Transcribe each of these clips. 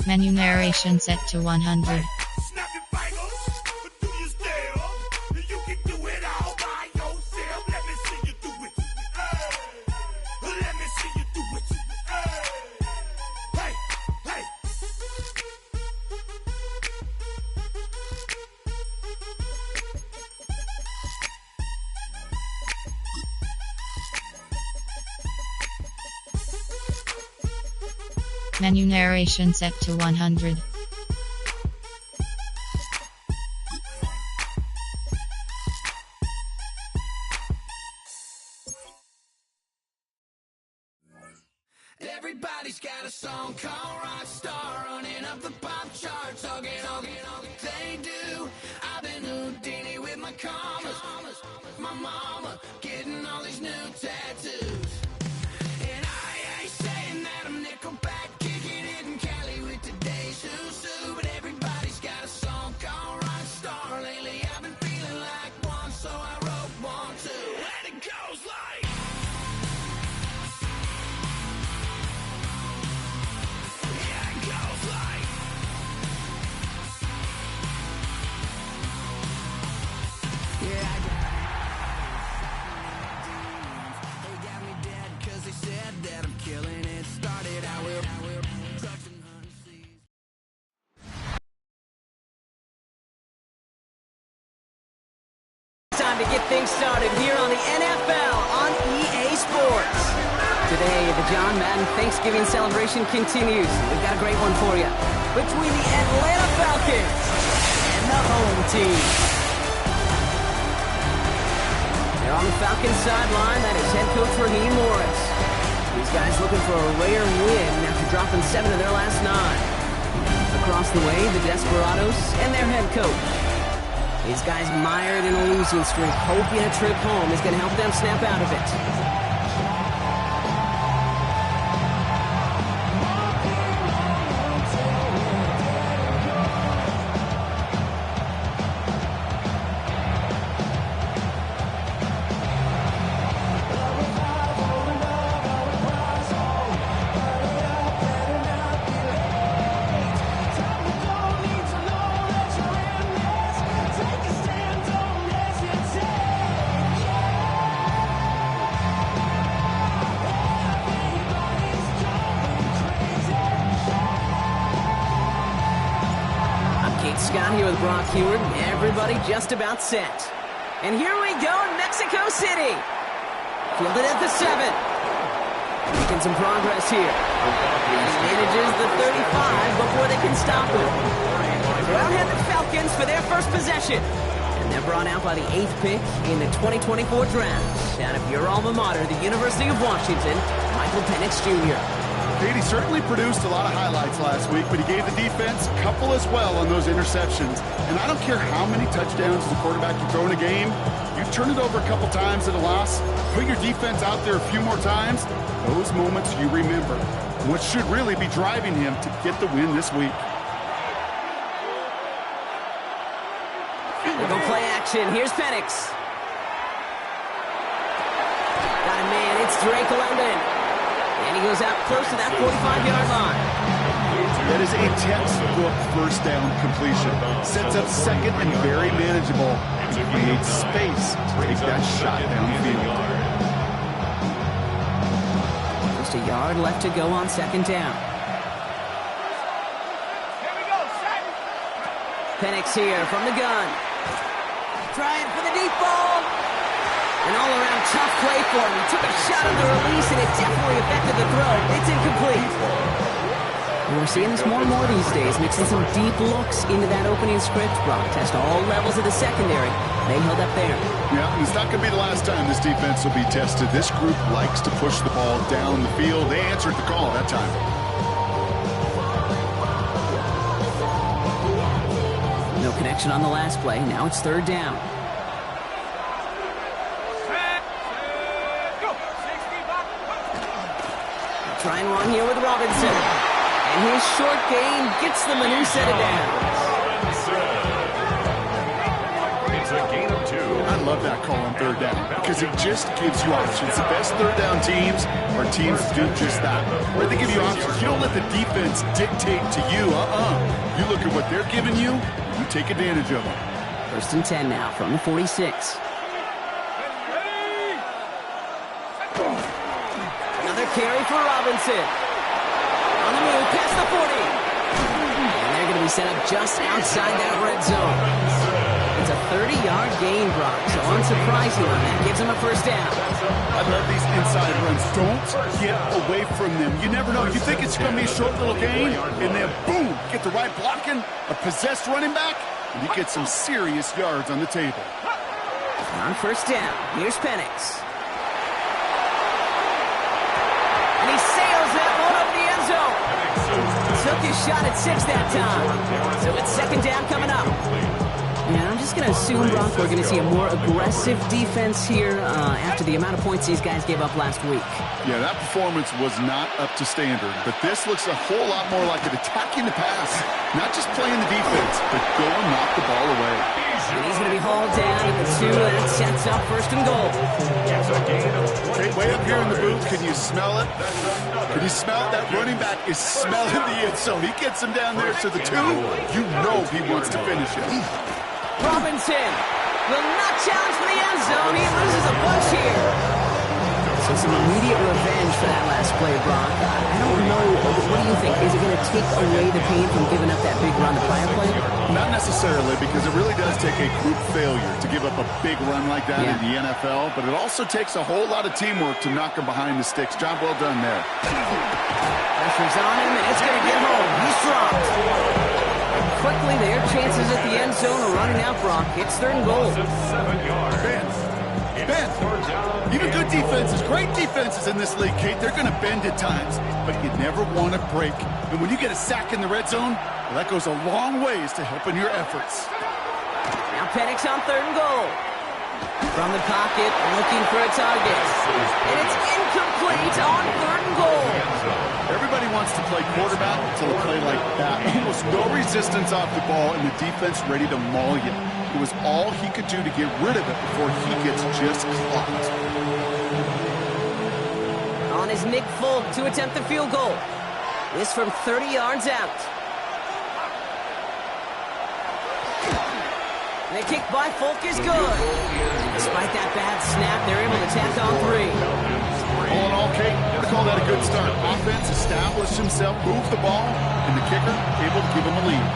Menu narration set to 100. Snap your fingers, but do you still? You can do it all by yourself. Let me see you do it. Hey, let me see you do it. Hey, hey, hey. Menu narration set to 100. Everybody's got a song called Rockstar, running up the pop charts, hugging they do. I've been Houdini with my commas, my mama getting all these new tattoos. And I ain't saying that I'm Nickelback, kicking it in Cali with today's who's who, but everybody's got a song called Rockstar. Lately I've been feeling like one, so I wrote one too. And it goes like, yeah, it goes like, yeah, they got me dead 'cause they said that I'm killing it. Started out with trucks and hunting seas. Time to get things started here on the NFL on EA Sports. Today, the John Madden Thanksgiving celebration continues. We've got a great one for you. Between the Atlanta Falcons and the home team. They're on the Falcons sideline. That is head coach Raheem Morris. These guys looking for a rare win after dropping 7 of their last 9. Across the way, the Desperados and their head coach. These guys mired in a losing streak, hoping a trip home is going to help them snap out of it. Scott here with Brock Heward. Everybody just about set. And here we go in Mexico City. Fielded at the 7. Making some progress here. He manages the 35 before they can stop him. So out head the Falcons for their first possession. And they're brought out by the 8th pick in the 2024 draft. Out of your alma mater, the University of Washington, Michael Penix Jr. He certainly produced a lot of highlights last week, but he gave the defense a couple as well on those interceptions. And I don't care how many touchdowns as a quarterback you throw in a game, you turn it over a couple times at a loss, put your defense out there a few more times, those moments you remember. And what should really be driving him to get the win this week. We'll go play action. Here's Penix. Got a man. It's Drake London. And he goes out close to that 45-yard line. That is a textbook first down completion. Sets up second and very manageable. And creates space to take that shot downfield. Just a yard left to go on second down. Penix here from the gun. Trying for the deep ball. An all-around tough play for him. He took a shot on the release, and it definitely affected the throw. It's incomplete. We're seeing this more and more these days, mixing some deep looks into that opening script. Brock test all levels of the secondary. They held up there. Yeah, it's not going to be the last time this defense will be tested. This group likes to push the ball down the field. They answered the call that time. No connection on the last play. Now it's third down. Try and run here with Robinson. And his short gain gets them a new set of downs. It's a gain of 2. I love love that call on third down because it just gives you options. The best third down teams are teams that do just that. Where they give you options. You don't let the defense dictate to you. You look at what they're giving you, you take advantage of them. 1st and 10 now from the 46. Another carry for Robinson. On the move, past the 40. And they're going to be set up just outside that red zone. It's a 30-yard gain, Brock, so unsurprisingly, that gives them a first down. I love these inside runs. Don't get away from them. You never know. You think it's going to be a short little gain, and then boom, get the right blocking, a possessed running back, and you get some serious yards on the table. On first down, here's Penix. And he sails that one over the end zone. Took his shot at 6 that time. So it's 2nd down coming up. Yeah, I'm just going to assume, Brock, we're going to see a more aggressive defense here after the amount of points these guys gave up last week. Yeah, that performance was not up to standard, but this looks a whole lot more like it attacking the pass. Not just playing the defense, but go and knock the ball away. And he's going to be hauled down at the 2, and it sets up 1st and goal. Okay, way up here in the booth, can you smell it? Can you smell it? That running back is smelling the end zone. He gets him down there to the 2. You know he wants to finish it. Robinson will not challenge for the end zone. He loses a bunch here. So some immediate revenge for that last play, Brock. I don't know. What do you think? Is it going to take away the pain from giving up that big run the prior play? Not necessarily, because it really does take a group failure to give up a big run like that in the NFL, but it also takes a whole lot of teamwork to knock him behind the sticks. Job well done there. Pressure's on him, and it's going to get home. He's dropped. Quickly, their chances at the end zone are running out, Brock. It's 3rd and goal. Ben, even good defenses, great defenses in this league, Kate, they're going to bend at times, but you never want to break. And when you get a sack in the red zone, well, that goes a long ways to helping your efforts. Now Penix on 3rd and goal. From the pocket, looking for a target. And it's incomplete on 3rd and goal. Everybody wants to play quarterback until they play like that. Almost no resistance off the ball and the defense ready to maul you. It was all he could do to get rid of it before he gets just clocked. On is Nick Folk to attempt the field goal. This from 30 yards out. And the kick by Folk is good. Despite that bad snap, they're able to tack on 3. All in all, Kate, I'm going to call that a good start. Offense established himself, moved the ball, and the kicker able to give him a lead.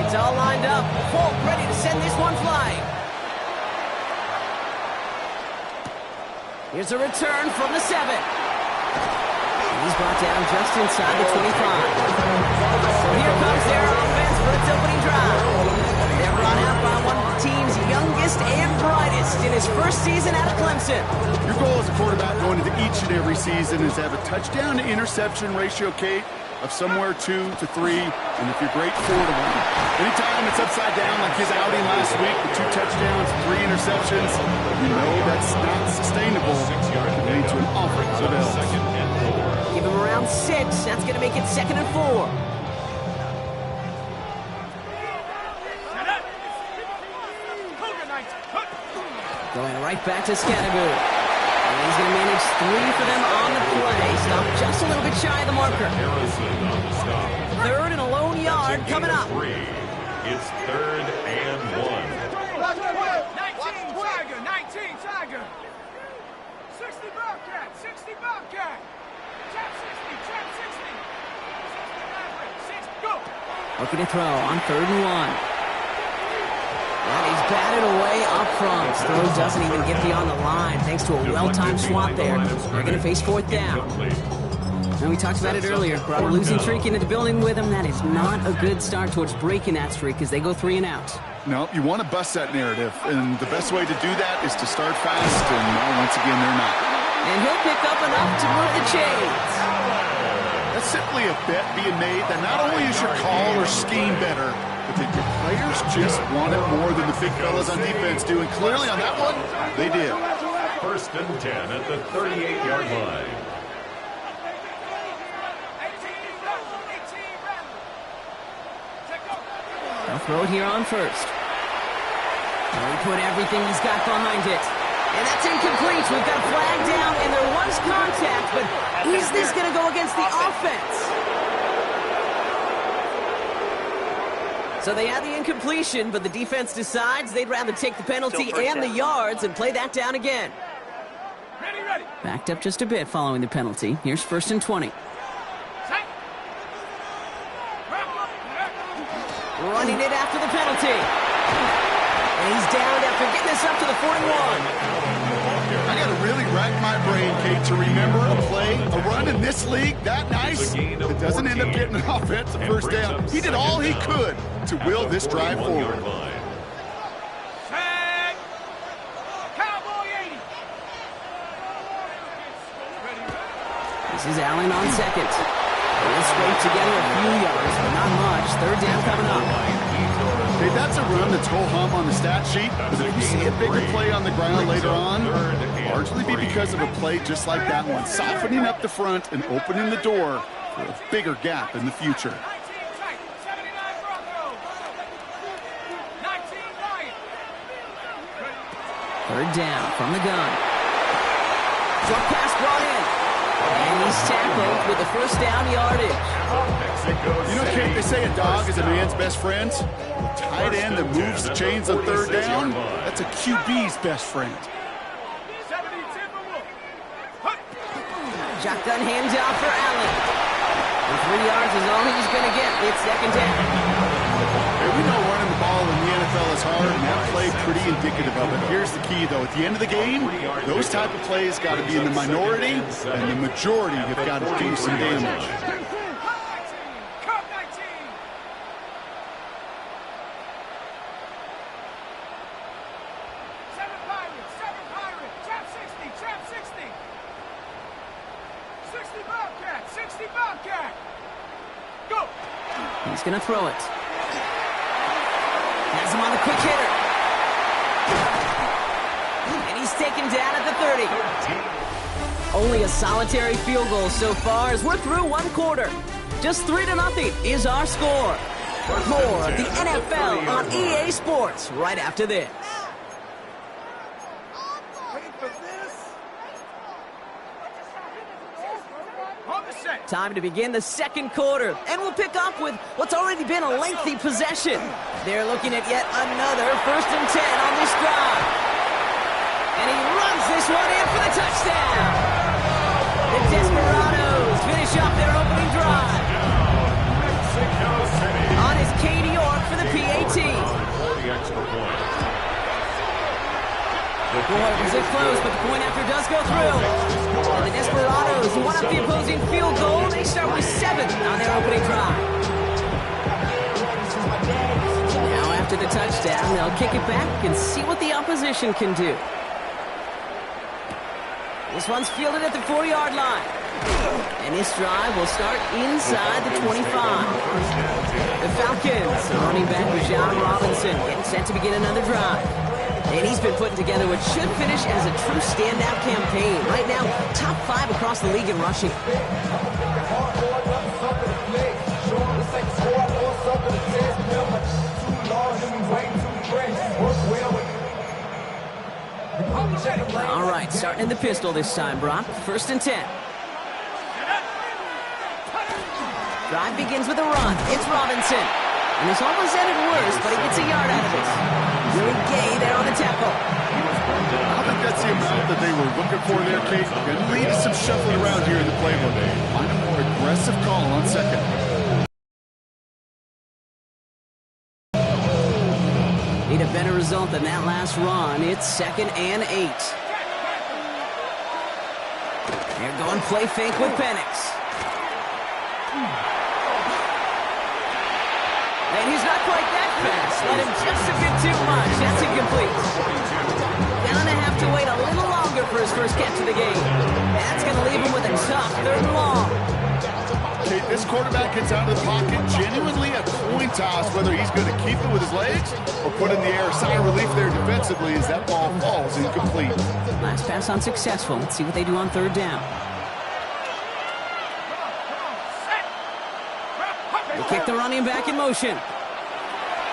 It's all lined up. Folk ready to send this one flying. Here's a return from the 7. He's brought down just inside the 25. So here comes their offense for its opening drive. They're brought out by one of the team's youngest and brightest in his first season out of Clemson. Your goal as a quarterback going into each and every season is to have a touchdown-to-interception ratio, Kate, of somewhere 2 to 3, and if you're great, 4 to 1. Anytime it's upside down like his outing last week with 2 touchdowns, 3 interceptions, you know that's not sustainable. It leads to an awful lot of L's. Give him around 6. That's going to make it 2nd and 4. Going right back to Scattergood. And he's going to manage 3 for them on the play. Stop just a little bit shy of the marker. 3rd and a lone yard coming up. It's 3rd and 1. 19 Tiger, 19 Tiger. 60 Bobcat, 60 Bobcat. Trap 60, trap 60. 60, go. Looking to throw on 3rd and 1. And he's batted away up front. Throw doesn't even get beyond the line thanks to a well-timed swat there. They're going to face 4th down. And we talked about it earlier. Brought a losing streak into the building with them. That is not a good start towards breaking that streak as they go 3 and out. No, you want to bust that narrative, and the best way to do that is to start fast, and once again, they're not. And he'll pick up enough to move the chains. That's simply a bet being made that not only is your call or scheme better, but that your players just want it more than the big fellas on defense do, and clearly on that one, they did. 1st and 10 at the 38-yard line. throw it here on first. Well, he put everything he's got behind it. And that's incomplete. We've got a flag down, and there was contact, but is this going to go against the offense? So they had the incompletion, but the defense decides they'd rather take the penalty and the yards and play that down again. Ready. Backed up just a bit following the penalty. Here's 1st and 20. Running it after the penalty. And he's down after getting this up to the 41. I got to really rack my brain, Kate, to remember a play, a run in this league that nice that doesn't end up getting an offensive first down. He did all he could to will this drive forward. Set. Cowboy 80. This is Allen on second. They'll scrape together a few yards, but not much. 3rd down coming up. Hey, that's a run that's ho-hum on the stat sheet, but if you see a bigger play on the ground later on, largely be because of a play just like that one, softening up the front and opening the door for a bigger gap in the future. 19 tight. 79 Broncos. 19 Lions. 3rd down from the gun. Short pass brought in. And he's tackled with the 1st down yardage. You know, Kate, they say a dog is a man's best friend. A tight end that moves the chains on 3rd down, that's a QB's best friend. 70 Timberwolves. Shotgun handoff for Allen. And 3 yards is all he's going to get. It's 2nd down. Hey, we know running the ball in the NFL is hard, and that play pretty indicative of it. Here's the key, though. At the end of the game, those type of plays got to be in the minority, and the majority have got to do some damage. Cup 19. 7 Pirates. Trap 60. 60 Bobcat. Go. He's going to throw it. Has him on the quick hitter. And he's taken down at the 30. Only a solitary field goal so far as we're through 1 quarter. Just 3-0 is our score. More of the NFL on EA Sports right after this. On the set. Time to begin the 2nd quarter, and we'll pick up with what's already been a lengthy possession. They're looking at yet another 1st and 10 on this drive. And he runs this one in for the touchdown. The Desperados finish off their opening drive. On is Katie York for the PAT. Boy, was it close, but the point after does go through. And the Desperados, who won up the opposing field goal, they start with 7 on their opening drive. Now after the touchdown, they'll kick it back and see what the opposition can do. This one's fielded at the 4-yard line. And this drive will start inside the 25. The Falcons, running back Bijan Robinson, getting set to begin another drive. And he's been putting together what should finish as a true standout campaign. Right now, top 5 across the league in rushing. All right, starting in the pistol this time, Brock. 1st and 10. Drive begins with a run. It's Robinson. And this almost ended worse, but he gets a yard out of it. Really gay there on the tackle. I think that's the amount that they were looking for there, Kate. Going to lead to some shuffling around here in the playbook. Find a more aggressive call on 2nd. Need a better result than that last run. It's 2nd and 8. They're going play fake with Penix. And he's not quite that fast. Let him just a bit too much. That's incomplete. Gonna have to wait a little longer for his first catch of the game. That's going to leave him with a tough 3rd and long. Okay, this quarterback gets out of the pocket, genuinely a coin toss whether he's going to keep it with his legs or put in the air. Sigh of relief there defensively as that ball falls incomplete. Last pass unsuccessful. Let's see what they do on 3rd down. They kick the running back in motion.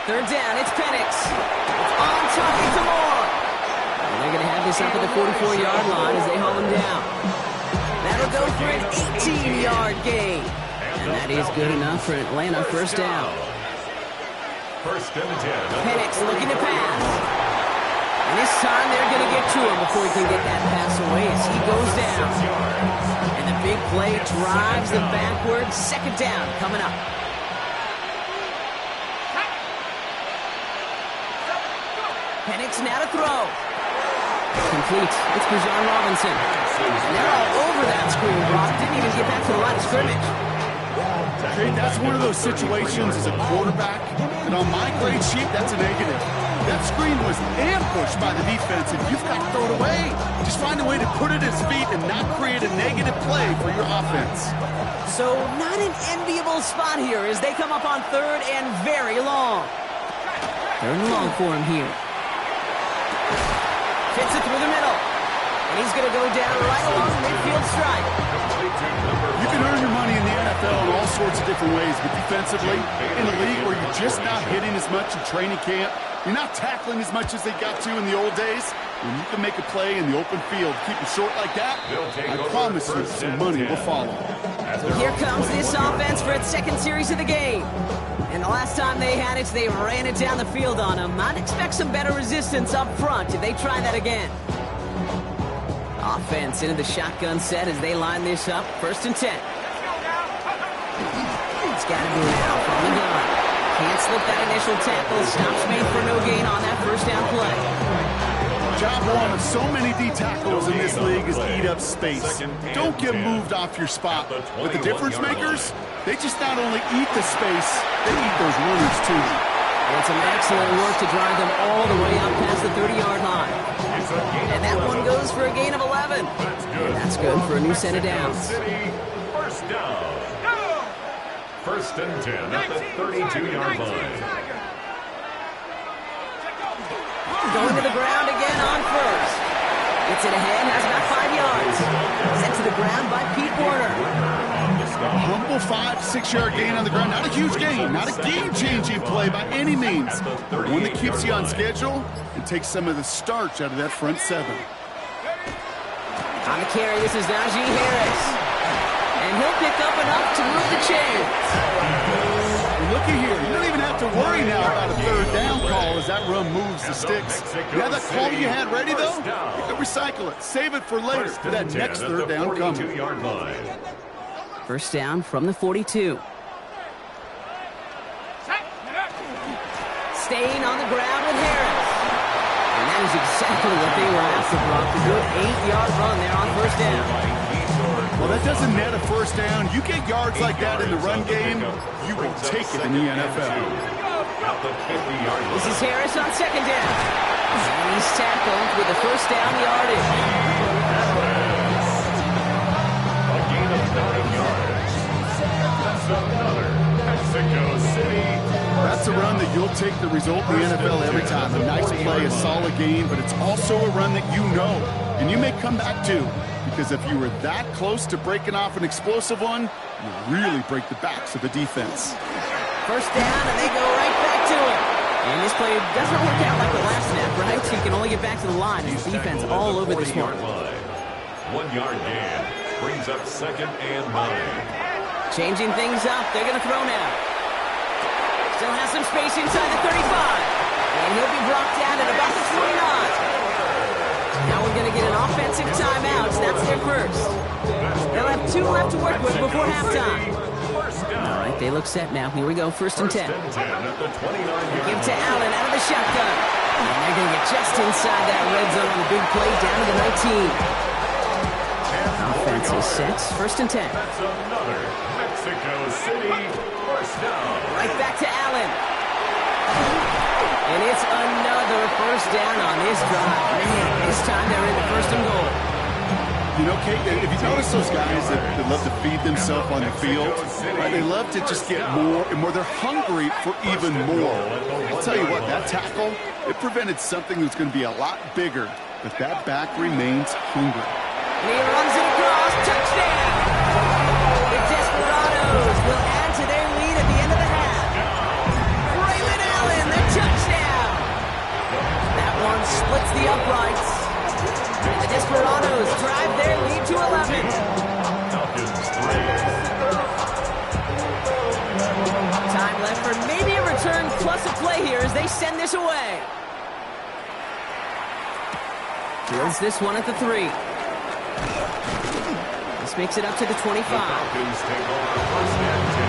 Third down, it's Penix. It's on target to Moore. And they're going to have this up at the 44-yard line as they haul him down. That'll go for an 18-yard gain. And that is good enough for Atlanta first down. First and 10. Penix looking to pass. And this time they're going to get to him before he can get that pass away as he goes down. And the big play drives them backwards. Second down coming up. Penix now to throw. Complete. It's Bijan Robinson. And they're all over that screen, Brock. Didn't even get back to the line of scrimmage. Hey, that's one of those situations as a quarterback, and on my grade sheet, that's a negative. That screen was ambushed by the defense, and you've got to throw it away. Just find a way to put it at his feet and not create a negative play for your offense. So not an enviable spot here as they come up on third and very long. Third and long for him here. Fits it through the middle. And he's going to go down right along the midfield stripe. You can earn your money in the NFL in all sorts of different ways, but defensively, in a league where you're just not hitting as much in training camp, you're not tackling as much as they got to in the old days, when you can make a play in the open field, keep it short like that, I promise you some money will follow. So here comes this offense for its second series of the game. And the last time they had it, they ran it down the field on them. I'd expect some better resistance up front if they try that again. Offense into the shotgun set as they line this up. First and 10. Scatterby now from the gun. Can't slip that initial tackle. Stops made for no gain on that first down play. Job one of so many D tackles in this league is eat up space. Don't get moved off your spot. But the difference makers, they just not only eat the space, they eat those runners too. And some excellent work to drive them all the way up past the 30-yard line. And that one goes for a gain of 11. That's good for a new set of downs. First down. First and 10 at the 32-yard line. Going to the ground again on first. Gets it ahead, has about 5 yards. Sent to the ground by Pete Werner. A humble 5-6-yard gain on the ground. Not a huge gain, not a game-changing play by any means. One that keeps you on schedule and takes some of the starch out of that front seven. On the carry, this is Najee Harris. And he'll pick up enough to move the chains. Looky here, you don't even have to worry now about a third down call as that run moves the sticks. You have that call you had ready, though? You can recycle it. Save it for later for that next third down coming. First down from the 42. Staying on the ground with Harris. And that is exactly what they were after, Brock. A good 8-yard run there on first down. Well, that doesn't net a first down. You get yards like that in the run game, you will take it in the NFL. This is Harris on second down. And he's tackled with the first down yardage. A gain of 9 yards. That's another Mexico City. That's a run that you'll take the result in the NFL every time. A nice play, a solid game, but it's also a run that you know, and you may come back to. Because if you were that close to breaking off an explosive one, you really break the backs of the defense. First down, and they go right back to it. And this play doesn't work out like the last snap, right? So you can only get back to the line. His defense all over this one. 1 yard gain brings up second and 9. Changing things up. They're going to throw now. Still has some space inside the 35. And he'll be brought down at about the 29. Now we're going to get an offensive timeout. That's their first. They'll have 2 left to work with before halftime. All right, they look set now. Here we go, first and 10. Give to Allen out of the shotgun. And they're going to get just inside that red zone on the big play down to the 19. Offense is set, first and 10. That's another Mexico City first down. Right back to Allen. And it's another first down on this drive. Man, this time they're in the first and goal. You know, Kate, if you notice those guys that love to feed themselves on the field, right, they love to just get more and more. They're hungry for even more. I'll tell you what, that tackle, it prevented something that's going to be a lot bigger, but that back remains hungry. And he runs it across, touchdown! The Desperados will add to their lead at the end of the half. Braylon Allen, Desperados drive their lead to 11. Falcons 3. Time left for maybe a return plus a play here as they send this away. Fields this one at the 3. This makes it up to the 25. Falcons take over first and 10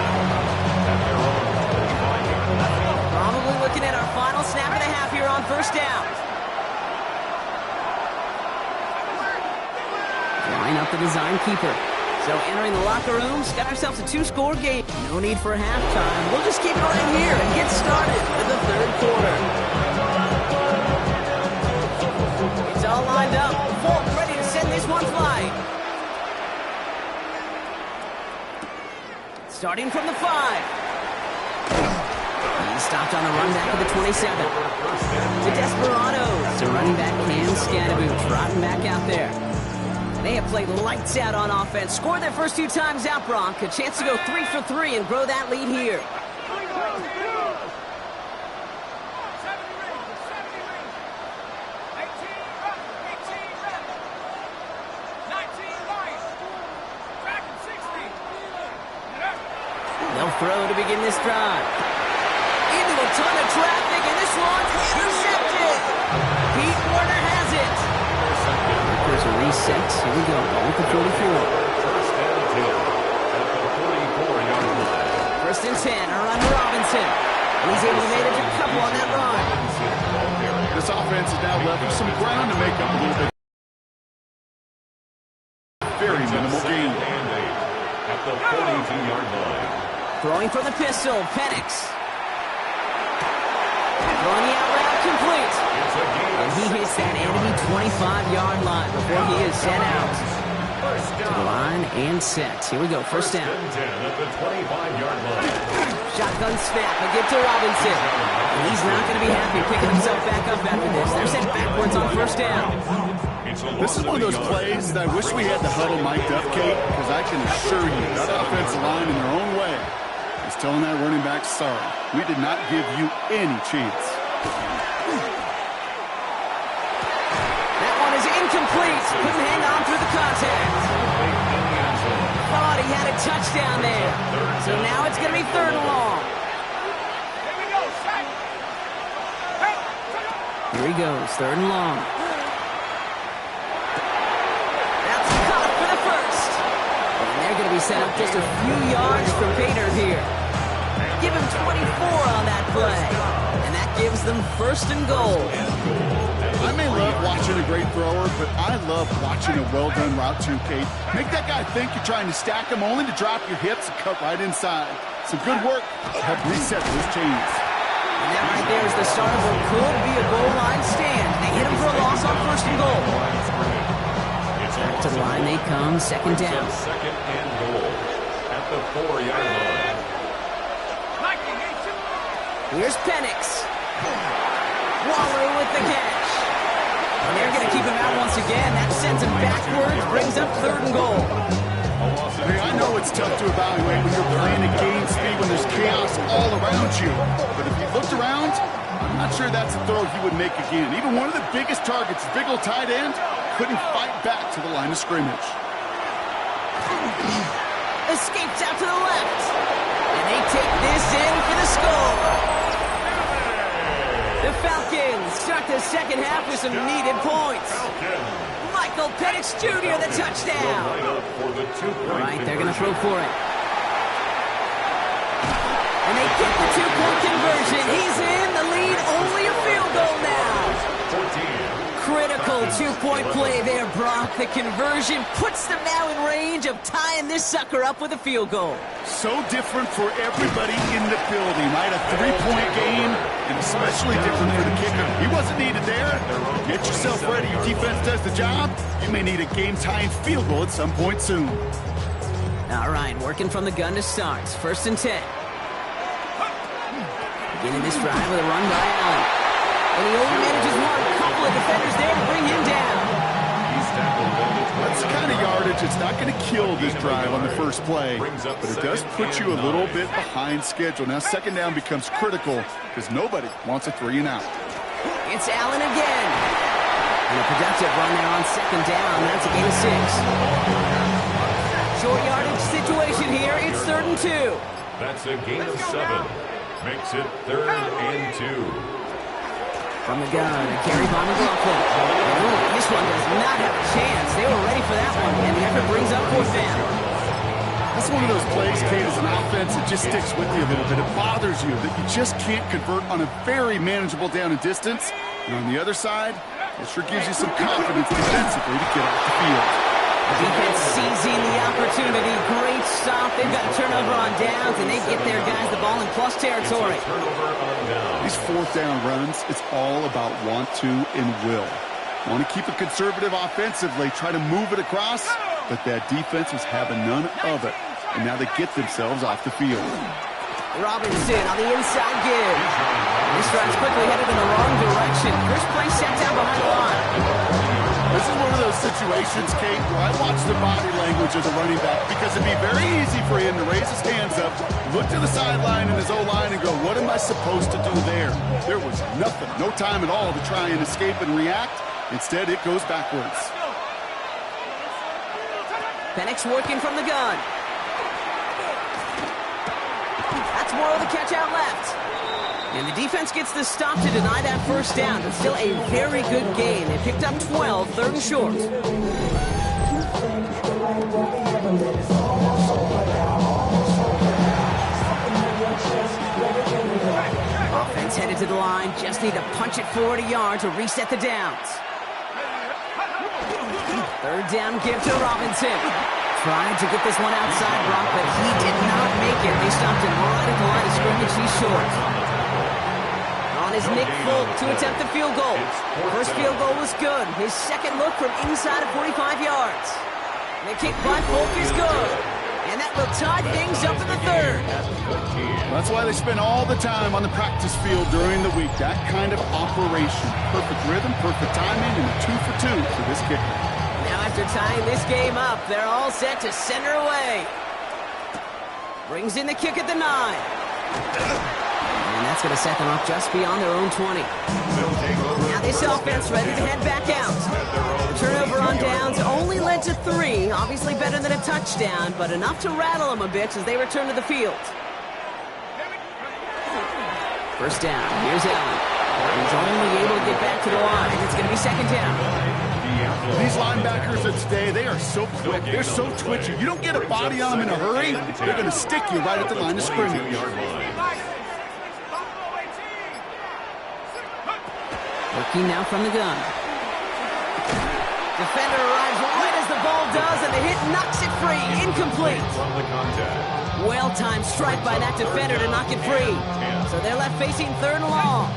at their own 45-yard line. Probably looking at our final snap and a half here on first down. Line up the design keeper. So entering the locker rooms, got ourselves a 2-score game. No need for halftime. We'll just keep it right here and get started with the third quarter. It's all lined up. Folk ready to send this one flying. Starting from the 5. He's stopped on a run back to the 27. The Desperados. So running back Cam Scanaboot trotting back out there. They have played lights out on offense. Scored their first 2 times out, Bronk. A chance to go 3 for 3 and grow that lead here. They'll throw to begin this drive. Into a ton of traffic, and this one's intercepted. Pete Werner has it. There's a reset. Here we go. Ball at the 44. First and 10 at the 44-yard line. First and 10. Aaron Robinson. And he's able to manage a couple on that run. This offense is now left with some ground to make up a little bit. Very minimal gain. And 8 at the 42-yard line. Throwing for the pistol. Penix. Throwing the out route complete. And he hits that enemy 25-yard line before he is sent out. To the line and set. Here we go. First down. And 10 at the 25-yard line. Shotgun snap. A give to Robinson. And he's not going to be happy picking himself back up after this. They're sent backwards on first down. This is one of those plays that I wish we had the huddle mic'd up, Kate, because I can assure you that offensive line in their own way is telling that running back, sorry, we did not give you any chance. That one is incomplete. Couldn't hang on through the contact. Thought he had a touchdown there. So now it's going to be third and long. Here he goes. Third and long. That's caught for the first. And they're going to be set up just a few yards from Painter here. Give him 24 on that play. And that gives them first and goal. I may love watching a great thrower, but I love watching a well-done route too, Kate. Make that guy think you're trying to stack him only to drop your hips and cut right inside. Some good work to help reset those chains. And that right there is the start of what could be a goal line stand. They hit him for a loss on first and goal. Back to the line they come, second down. Second and goal at the 4-yard line. Here's Penix. Waller with the catch. And they're going to keep him out once again. That sends him backwards, brings up third and goal. Hey, I know it's tough to evaluate when you're playing at game speed when there's chaos all around you. But if he looked around, I'm not sure that's a throw he would make again. Even one of the biggest targets, big old tight end, couldn't fight back to the line of scrimmage. Escapes out to the left. And they take this in for the score. The Falcons start the second half with some needed points. Michael Penix Jr. the touchdown. All right, they're going to throw for it. And they get the 2-point conversion. He's in the lead, only a field goal now. Critical 2-point play there, Brock. The conversion puts them now in range of tying this sucker up with a field goal. So different for everybody in the building, right? A 3-point game, and especially different for the kicker. He wasn't needed there. Get yourself ready. Your defense does the job. You may need a game-tying field goal at some point soon. All right, working from the gun to start. First and 10. Beginning this drive with a run by Allen. And he only manages one. Couple of defenders there to bring him down. That's the kind of yardage that's not going to kill this drive on the first play, but it does put you a little bit behind schedule. Now second down becomes critical because nobody wants a 3 and out. It's Allen again. And a productive run there on second down. That's a gain of 6. Short yardage situation here. It's 3rd and 2. That's a gain of 7. Makes it 3rd and 2. From the gun, a carry by McLaughlin. And this one does not have a chance. They were ready for that one, and the effort brings up 4th down. That's one of those plays, Kate, as an offense that just sticks with you a little bit. It bothers you that you just can't convert on a very manageable down and distance. And on the other side, it sure gives you some confidence defensively to get off the field. The defense seizing the opportunity. Great stop. They've got a turnover on downs, and they get their guys the ball in plus territory. Turnover on down. These 4th down runs, it's all about want to and will. Want to keep it conservative offensively, try to move it across, but that defense was having none of it. And now they get themselves off the field. Robinson on the inside give. This drive's quickly headed in the wrong direction. First play set down behind the line. This is one of those situations, Kate, where I watch the body language of the running back because it'd be very easy for him to raise his hands up, look to the sideline in his O-line and go, what am I supposed to do there? There was nothing, no time at all to try and escape and react. Instead, it goes backwards. Penix working from the gun. That's more of the catch out left. And the defense gets the stop to deny that first down. It's still a very good game. They picked up 12, 3rd and short. Offense headed to the line. Just need to punch it forward a yard to reset the downs. 3rd down give to Robinson. Tried to get this one outside, Brock, but he did not make it. They stopped him right at the line of scrimmage. He's short. On is Nick Folk to attempt the field goal. First field goal was good. His second look from inside of 45 yards. The kick by Folk is good. And that will tie things up in the 3rd. That's why they spend all the time on the practice field during the week. That kind of operation. Perfect rhythm, perfect timing, and a 2 for 2 for this kicker. Now after tying this game up, they're all set to center away. Brings in the kick at the 9. And that's going to set them up just beyond their own 20. Now this offense ready to head back out. The turnover on downs only led to 3. Obviously better than a touchdown, but enough to rattle them a bit as they return to the field. First down. Here's Allen. He's only able to get back to the line. It's going to be 2nd down. These linebackers of today, they are so quick. They're so twitchy. You don't get a body on them in a hurry, they're going to stick you right at the line of scrimmage. Working now from the gun. Defender arrives right as the ball does, and the hit knocks it free. Incomplete. Well-timed strike by that defender to knock it free. So they're left facing 3rd and long.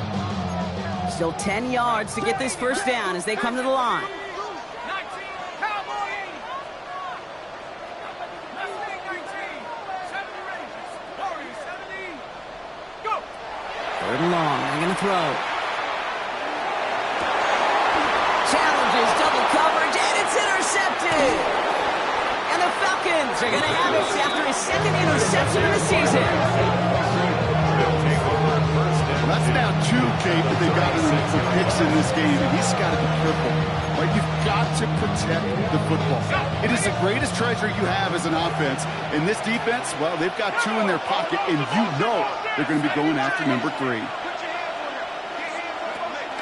Still 10 yards to get this first down as they come to the line. 19, Cowboys! 19, 70 Rangers. Warriors, 70. Go! 3rd and long. They're going to throw. Challenges, double coverage, and it's intercepted! And the Falcons are going to have it after his 2nd interception of the season. That's now 2, Kate, that they've got for picks in this game, and he's got to be crippled. Right? You've got to protect the football. It is the greatest treasure you have as an offense. In this defense, well, they've got 2 in their pocket, and you know they're going to be going after number 3.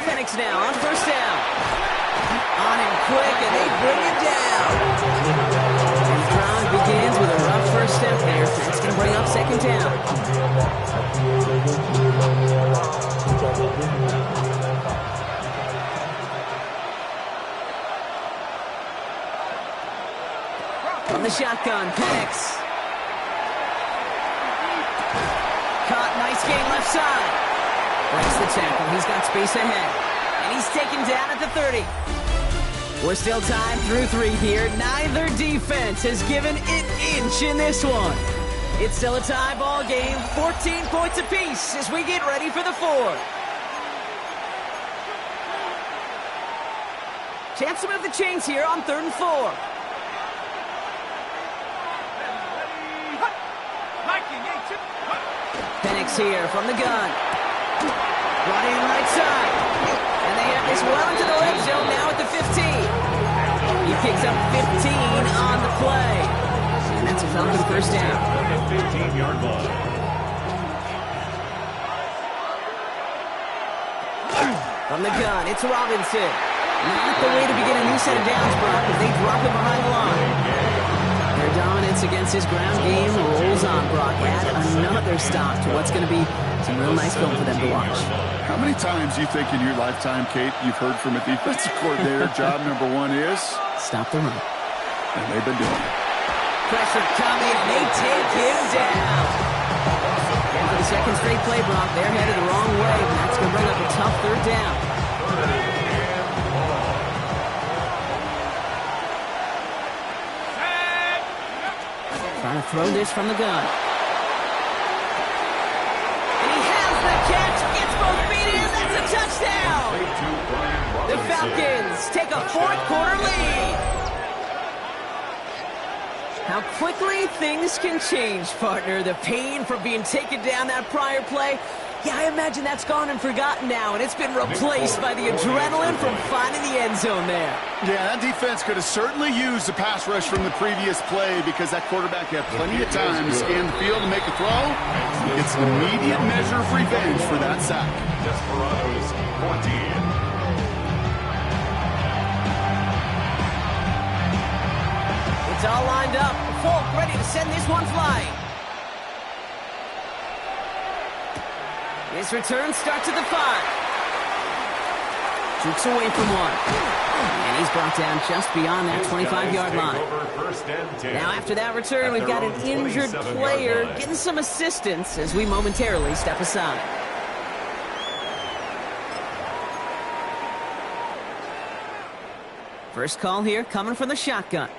Penix now on first down. On him quick, and they bring him down. And the drive begins with a rough first step there. It's going to bring up 2nd down. From the shotgun, Penix. Caught, nice game left side. Breaks the tackle, he's got space ahead. And he's taken down at the 30. We're still tied through 3 here. Neither defense has given an inch in this one. It's still a tie ball game, 14 points apiece as we get ready for the 4th. Chance to move the chains here on 3rd and 4. Penix here from the gun. Brought in right side. And they have this well into the red zone now at the 15. He picks up 15 on the play. And that's a Falcon first down. At the 15-yard line. From the gun, it's Robinson. Not the way to begin a new set of downs, Brock, as they drop him behind the line. Their dominance against his ground game rolls on, Brock. Add another stop to what's going to be some real nice film for them to watch. How many times do you think in your lifetime, Kate, you've heard from a defensive coordinator, job number one is? Stop the run. And they've been doing it. Pressure coming, and they take him down. And for the second straight play, Brock, they're headed the wrong way, and that's going to bring up a tough third down. Trying to throw this from the gun. And he has the catch, gets both feet in, that's a touchdown! The Falcons take a fourth-quarter lead. How quickly things can change, partner. The pain from being taken down that prior play, yeah, I imagine that's gone and forgotten now, and it's been replaced by the adrenaline from finding the end zone there. Yeah, that defense could have certainly used the pass rush from the previous play because that quarterback had plenty of time to scan the field and make a throw. It's an immediate measure of revenge for that sack. Desperados 14. It's all lined up. Folk ready to send this one flying. His return starts at the 5. Jukes away from one. And he's brought down just beyond that 25-yard line. Now after that return, we've got an injured player getting some assistance as we momentarily step aside. First call here coming from the shotgun.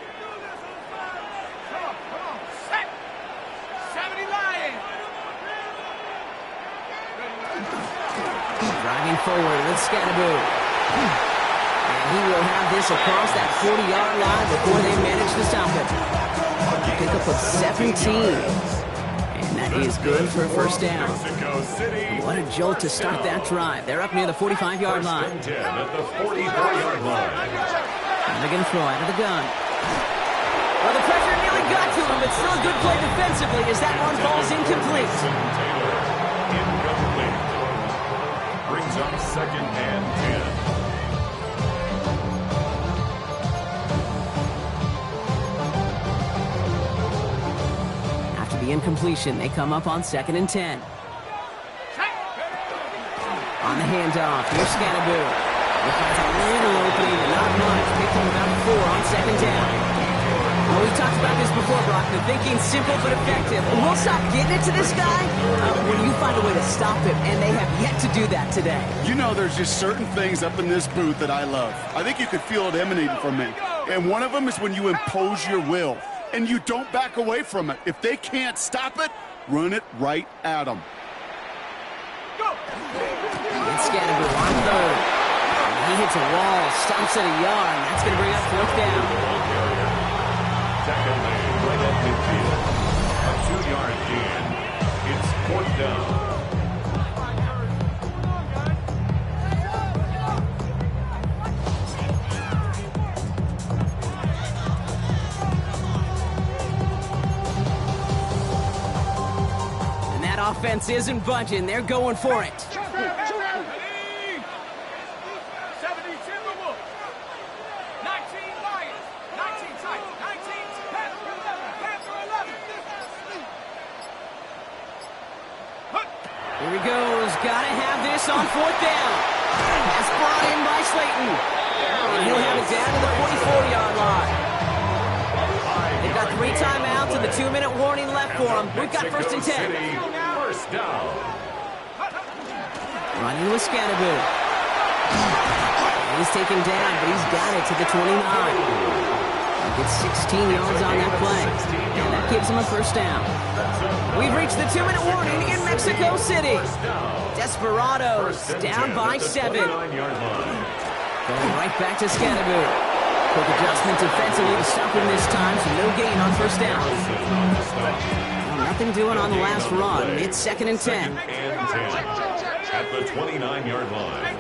Driving forward with Scatteroo. And he will have this across that 40-yard line before they manage to stop it. A pickup of 17. And that is good for a first down. What a jolt to start that drive. They're up near the 45-yard line. At the 44-yard line. And they're going to throw out of the gun. Well, the pressure nearly got to him, but still a good play defensively as that one falls incomplete. Incomplete. Brings up 2nd and 10. After the incompletion, they come up on 2nd and 10. On the handoff, here's Scatteroo. He finds a little opening, but not much. Picked him about 4 on 2nd down. Well, we've talked about this before, Brock. The thinking's simple but effective. We'll stop getting it to this guy when you find a way to stop him, and they have yet to do that today. You know, there's just certain things up in this booth that I love. I think you could feel it emanating from me. And one of them is when you impose your will, and you don't back away from it. If they can't stop it, run it right at them. It's Scatteroo on third. He hits a wall, stops at a yard, and that's going to bring up 4th down. Second lane, right at midfield. A 2-yard gain. It's 4th down. And that offense isn't budging. They're going for it. 70 Timberwolves. 19 Lions. 19 Titans. 19 Panther 11. Panther 11. Here he goes. Gotta have this on 4th down. Pass brought in by Slayton. And he'll have it down to the 44-yard line. They've got 3 timeouts and the 2-minute warning left for them. We've got 1st and 10. First down. Running with Scatteroo. He's taken down, but he's got it to the 29. He gets 16 yards on that play. And that gives him a 1st down. We've reached the 2-minute warning in Mexico City. Desperados down by 7. Going right back to Scatteroo. Quick adjustment defensively to stop him this time, so no gain on 1st down. Well, nothing doing on the last run. It's 2nd and 10. At the 29-yard line.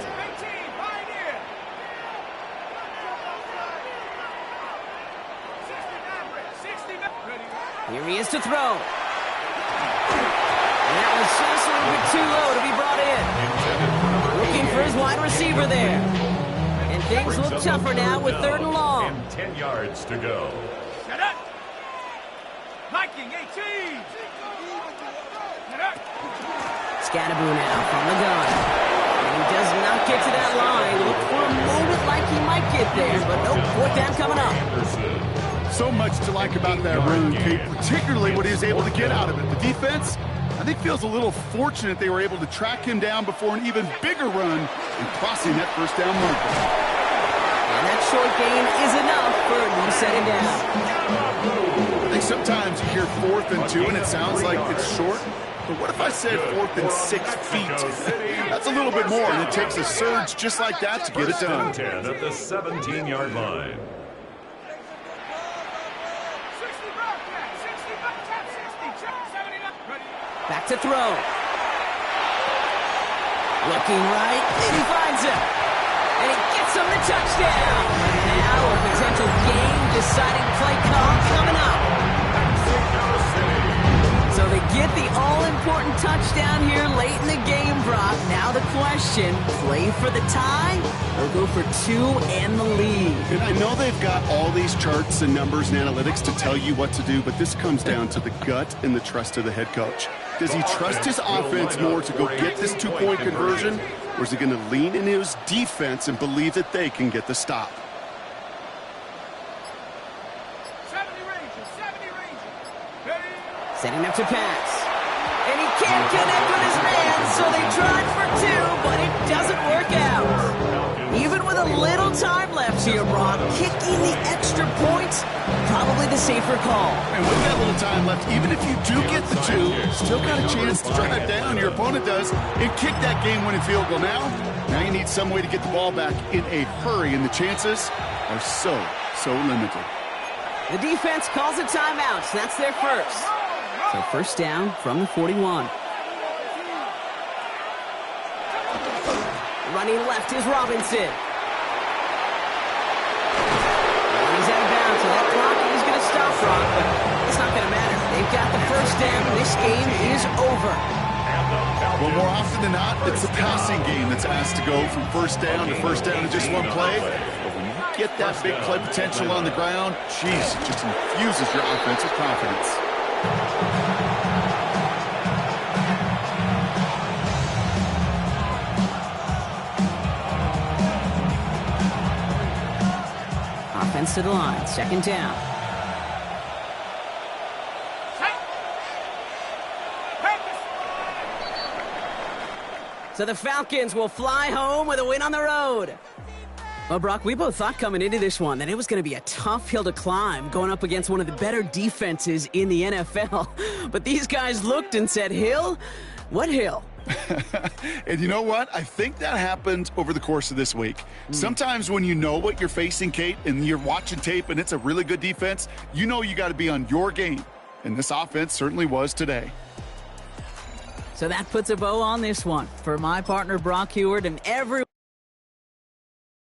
Here he is to throw. And that was just a little bit too low to be brought in. Looking for his wide receiver there. And things look tougher now with 3rd and long. And 10 yards to go. Set up. Viking 18. Set up. Scatterboo now from the gun. And he does not get to that line. Looked for a moment like he might get there, but nope, 4th down coming up. So much to like about that run, Kate, particularly what he was able to get out of it. The defense, I think, feels a little fortunate they were able to track him down before an even bigger run and crossing that 1st down marker. And that short gain is enough for a new setting down. I think sometimes you hear 4th and 2 and it sounds like it's short. But what if I said 4th and 6 feet? That's a little bit more, and it takes a surge just like that to get it done. 10 at the 17-yard line. 60 back, 60 back, tap 60, check 79. Ready. Back to throw. Looking right, and he finds him. And he gets him the touchdown. And now a potential game-deciding play call coming up. So they get the all-important touchdown here late in the game, Brock. Now the question, play for the tie or go for 2 and the lead? And I know they've got all these charts and numbers and analytics to tell you what to do, but this comes down to the gut and the trust of the head coach. Does he trust his offense more to go get this 2-point conversion, or is he going to lean into his defense and believe that they can get the stop? 70 ranges, 70 ranges. Ready. Setting up to pass. And he can't connect with his man, so they tried for 2, but it doesn't work out. Even with a little time left here, Brock, kicking the extra points, probably the safer call. And with that little time left, even if you do get the 2, still got a chance to drive down, your opponent does, and kick that game-winning field goal. Now you need some way to get the ball back in a hurry, and the chances are so limited. The defense calls a timeout, so that's their first. So 1st down from the 41. Running left is Robinson. He's out of bounds, so that clock is going to stop, Brock, but it's not going to matter. They've got the 1st down. This game is over. Well, more often than not, it's the passing game that's asked to go from 1st down to 1st down in just one play. But when you get that big play potential on the ground, geez, it just infuses your offensive confidence. Offense to the line, 2nd down. So the Falcons will fly home with a win on the road. Well, Brock, we both thought coming into this one that it was going to be a tough hill to climb going up against one of the better defenses in the NFL. But these guys looked and said, Hill? What hill? And you know what? I think that happened over the course of this week. Sometimes when you know what you're facing, Kate, and you're watching tape and it's a really good defense, you know you got to be on your game. And this offense certainly was today. So that puts a bow on this one. For my partner, Brock Huard, and everyone